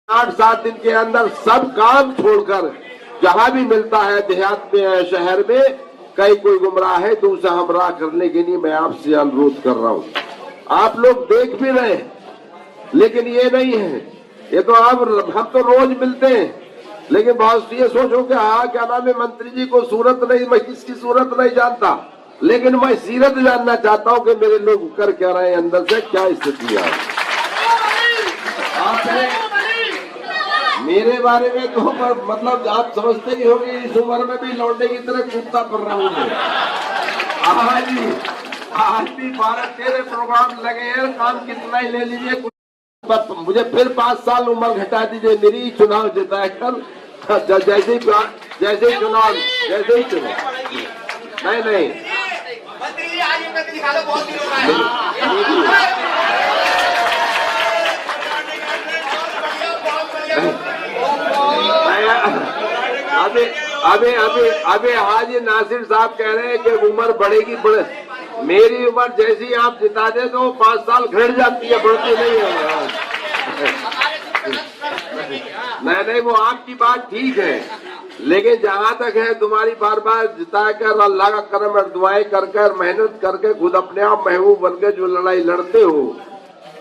8-7 दिन के अंदर सब काम छोड़कर जहां भी मिलता है, देहात में है, शहर में, कहीं कोई गुमराह है तो उसे हमराह करने के लिए मैं आपसे अनुरोध कर रहा हूं। आप लोग देख भी रहे हैं, लेकिन ये नहीं है, ये तो अब हम तो रोज मिलते हैं, लेकिन बहुत ये सोचो कि हाँ क्या नाम है, मंत्री जी को सूरत नहीं, मैं किसकी सूरत नहीं जानता, लेकिन मैं सीरत जानना चाहता हूँ कि मेरे लोग कर क्या रहे हैं, अंदर से क्या स्थिति है। मेरे बारे में तो मतलब आप समझते ही होंगे, इस उम्र में भी लौंडे की तरह कूदता पड़ रहा हूँ। आज भी 12-13 प्रोग्राम लगे हैं, काम कितना ही ले लीजिए, मुझे फिर 5 साल उम्र घटा दीजिए, मेरी चुनाव जिताए कर, जैसे ही चुनाव नहीं अभी हाजी नासिर साहब कह रहे हैं कि उम्र बढ़ेगी, मेरी उम्र जैसी आप जिता दे तो 5 साल घट जाती है, बढ़ती नहीं है। नहीं, वो आपकी बात ठीक है, लेकिन जहां तक है तुम्हारी बार बार जिता कर अल्लाह का करम और दुआएं कर मेहनत करके खुद अपने आप महबूब बनकर जो लड़ाई लड़ते हो,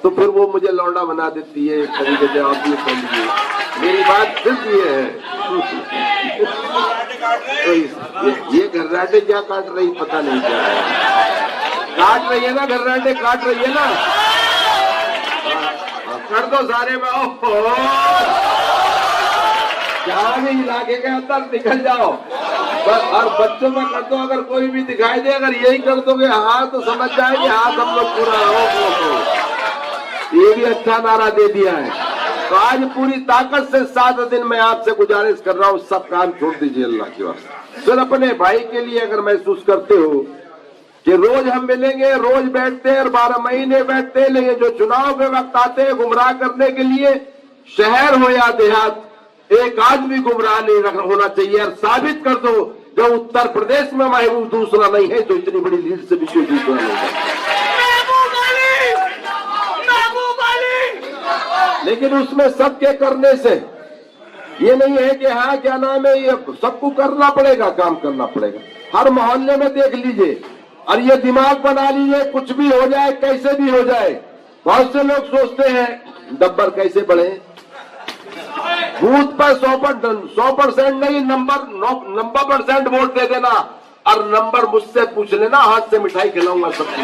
तो फिर वो मुझे लौंडा बना देती है। कभी कहते आप ये कर लीजिए, मेरी बात सिर्फ ये है। तो ये घर्राटे क्या काट रही पता नहीं, क्या काट रही है ना, घर्राटे काट रही है ना, कर दो सारे में, जहाँ भी इलाके के अंदर निकल जाओ और बच्चों में कर दो, अगर कोई भी दिखाई दे, अगर यही कर दोगे हाँ तो समझ जाएंगे हाँ सब लोग पूरा हो। ये भी अच्छा नारा दे दिया है। तो आज पूरी ताकत से 7 दिन मैं आपसे गुजारिश कर रहा हूँ, सब काम छोड़ दीजिए अल्लाह के वास्ते। फिर अपने भाई के लिए अगर महसूस करते हो कि रोज हम मिलेंगे, रोज बैठते हैं और 12 महीने बैठते हैं, लेकिन जो चुनाव के वक्त आते हैं गुमराह करने के लिए, शहर हो या देहात, एक आदमी गुमराह नहीं होना चाहिए। और साबित कर दो जो उत्तर प्रदेश में महबूब दूसरा नहीं है, तो इतनी बड़ी लीड से भी कोई दूसरा नहीं है। लेकिन उसमें सबके करने से ये नहीं है कि हाँ क्या नाम है, ये सबको करना पड़ेगा, काम करना पड़ेगा। हर मोहल्ले में देख लीजिए और ये दिमाग बना लीजिए, कुछ भी हो जाए, कैसे भी हो जाए। बहुत से लोग सोचते हैं डब्बर कैसे बढ़े, बूथ पर 100% नहीं, नंबर % वोट दे देना और नंबर मुझसे पूछ लेना, हाथ से मिठाई खिलाऊंगा सबकी।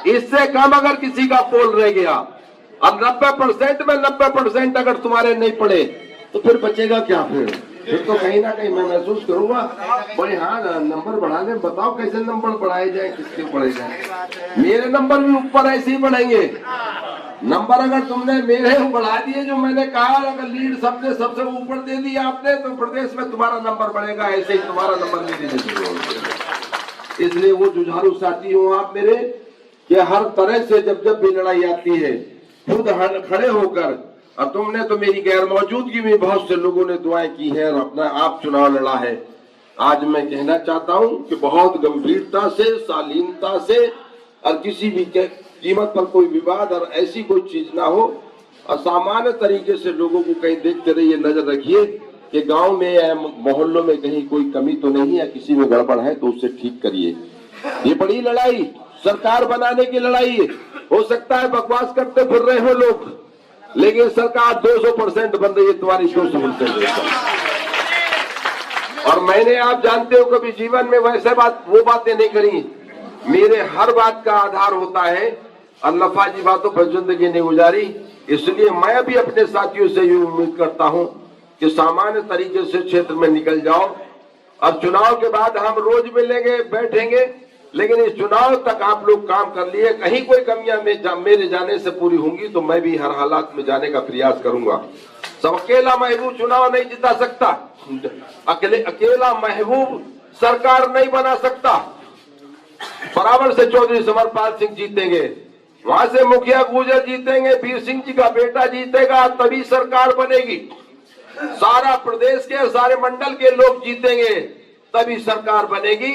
इससे कम अगर किसी का पोल रह गया और 90% में 90% अगर तुम्हारे नहीं पड़े, तो फिर बचेगा क्या? फिर तो कहीं ना कहीं मैं महसूस करूंगा भाई हाँ नंबर बढ़ाने, बताओ कैसे नंबर बढ़ाए जाए, किसके बढ़े जाए। मेरे नंबर भी ऊपर ऐसे ही बढ़ेंगे। नंबर अगर तुमने मेरे बढ़ा दिए, जो मैंने कहा, अगर लीड सबसे ऊपर दे दी आपने, तो प्रदेश में तुम्हारा नंबर बढ़ेगा, ऐसे ही तुम्हारा नंबर नहीं दे। इसलिए वो जुझारू साथी हो आप मेरे, कि हर तरह से जब भी लड़ाई आती है खुद खड़े होकर, और तुमने तो मेरी गैर मौजूदगी में बहुत से लोगों ने दुआएं की है और अपना आप चुनाव लड़ा है। आज मैं कहना चाहता हूं कि बहुत गंभीरता से, शालीनता से, और किसी भी कीमत पर कोई विवाद और ऐसी कोई चीज ना हो, और सामान्य तरीके से लोगों को कहीं देखते रहिए, नजर रखिए कि गांव में या मोहल्लों में कहीं कोई कमी तो नहीं है, किसी में गड़बड़ है तो उसे ठीक करिए। ये बड़ी लड़ाई सरकार बनाने की लड़ाई है। हो सकता है बकवास करते फिर रहे हो लोग, लेकिन सरकार 200% बन रही है, तुम्हारी 200%। और मैंने, आप जानते हो, कभी जीवन में वैसे वो बातें नहीं करी। मेरे हर बात का आधार होता है और लफाजी बातों पर जिंदगी नहीं गुजारी। इसलिए मैं भी अपने साथियों से ये उम्मीद करता हूं कि सामान्य तरीके से क्षेत्र में निकल जाओ, और चुनाव के बाद हम रोज मिलेंगे, बैठेंगे, लेकिन इस चुनाव तक आप लोग काम कर लिए। कहीं कोई कमियां मेरे जाने से पूरी होंगी तो मैं भी हर हालात में जाने का प्रयास करूंगा। सब अकेला महबूब चुनाव नहीं जिता सकता, अकेला महबूब सरकार नहीं बना सकता। बराबर से चौधरी समरपाल सिंह जीतेंगे, वहां से मुखिया गुजर जीतेंगे, वीर सिंह जी का बेटा जीतेगा, तभी सरकार बनेगी। सारा प्रदेश के सारे मंडल के लोग जीतेंगे, तभी सरकार बनेगी।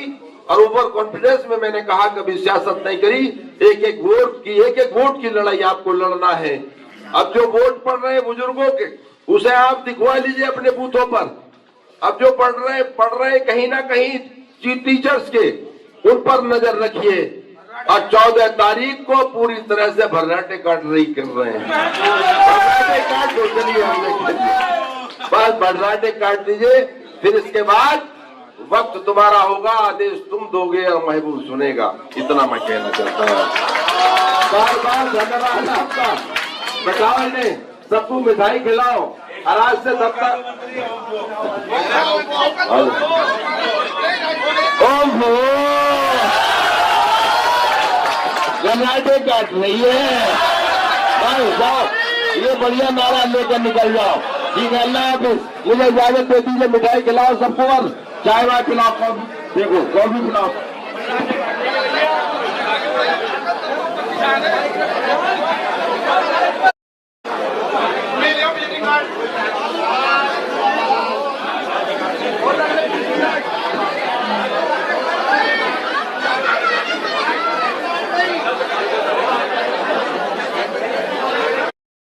और ओवर कॉन्फिडेंस में मैंने कहा कभी सियासत नहीं करी। एक एक वोट की लड़ाई आपको लड़ना है। अब जो वोट पड़ रहे हैं बुजुर्गों के, उसे आप दिखवा लीजिए अपने बूथों पर। अब जो पढ़ रहे कहीं ना कहीं टीचर्स के, उन पर नजर रखिए। और 14 तारीख को पूरी तरह से भर्राटे काट रही कर रहे हैं। भर्राटे काट दो, चलिए बस भर्राटे काट दीजिए। फिर इसके बाद वक्त तुम्हारा होगा, आदेश तुम दोगे और महबूब सुनेगा। इतना मैं कहना चाहता हूँ। बार बार धन्यवाद आपका। बताओ इन्हें, सबको मिठाई खिलाओ और आज से तब तक ओहो भर्राटे काट रही है। जाओ, ये बढ़िया नारा लेकर निकल जाओ। ठीक है, अल्लाह हाफिज। मुझे इजाजत दे दीजिए। मिठाई खिलाओ सबको और चाय वाय पिलाओ। देखो कॉफी पिलाओ।